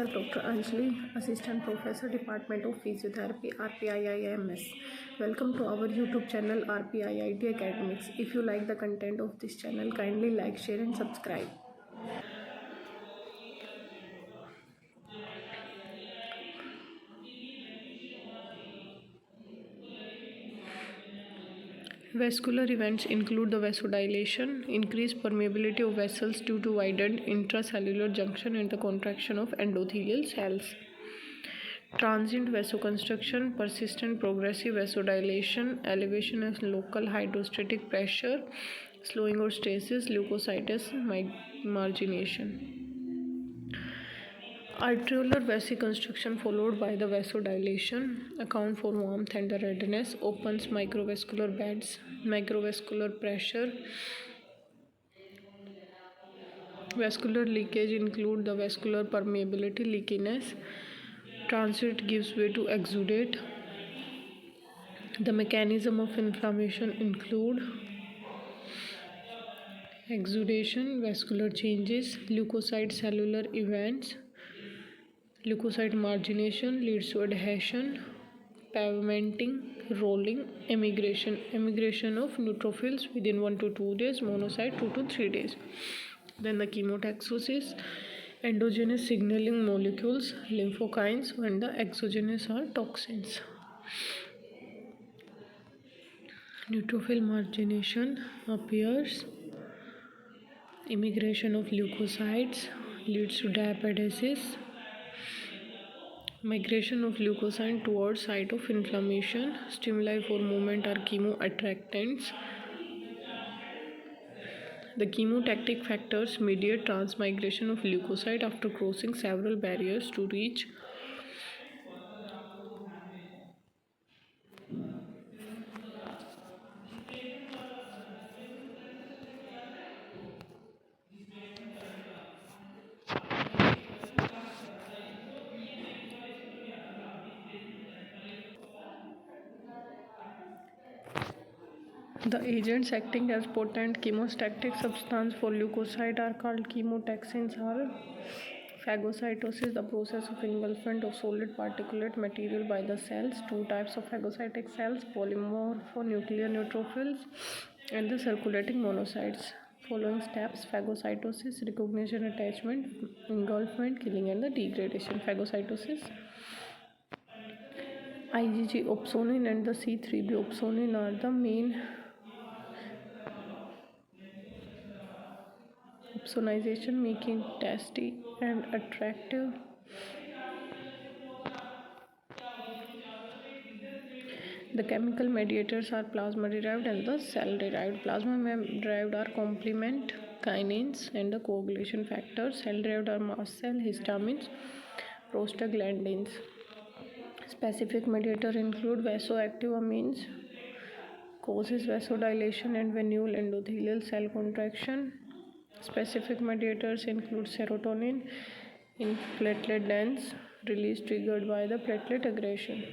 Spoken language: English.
myself Dr. Anjali, Assistant Professor, Department of Physiotherapy, RPIIMS. Welcome to our YouTube channel RPIIT Academics. If you like the content of this channel, kindly like, share and subscribe. Vascular events include the vasodilation, increased permeability of vessels due to widened intracellular junction and the contraction of endothelial cells. Transient vasoconstriction, persistent progressive vasodilation, elevation of local hydrostatic pressure, slowing or stasis, leukocytes, margination. Arteriolar vasoconstriction followed by the vasodilation account for warmth and the redness, opens microvascular beds, microvascular pressure. Vascular leakage include the vascular permeability, leakiness. Transit gives way to exudate. The mechanism of inflammation include exudation, vascular changes, leukocyte cellular events. Leukocyte margination leads to adhesion, pavimenting, rolling, emigration of neutrophils within 1 to 2 days, monocyte 2 to 3 days. Then the chemotaxis, endogenous signaling molecules, lymphokines, and the exogenous are toxins. Neutrophil margination appears, immigration of leukocytes leads to diapedesis, migration of leukocyte towards site of inflammation. Stimuli for movement are chemoattractants. The chemotactic factors mediate transmigration of leukocyte after crossing several barriers to reach the agents acting as potent chemostatic substance for leukocyte are called chemotaxins or phagocytosis, the process of engulfment of solid particulate material by the cells. Two types of phagocytic cells, polymorphonuclear neutrophils and the circulating monocytes. Following steps: phagocytosis, recognition, attachment, engulfment, killing and the degradation. Phagocytosis. IgG opsonin and the C3b opsonin are the main opsonization, making tasty and attractive. The chemical mediators are plasma derived and the cell derived. Plasma derived are complement kinins and the coagulation factors. Cell derived are mast cell, histamines, prostaglandins. Specific mediator include vasoactive amines, causes vasodilation and venule endothelial cell contraction. Specific mediators include serotonin in platelet dense release triggered by the platelet aggression.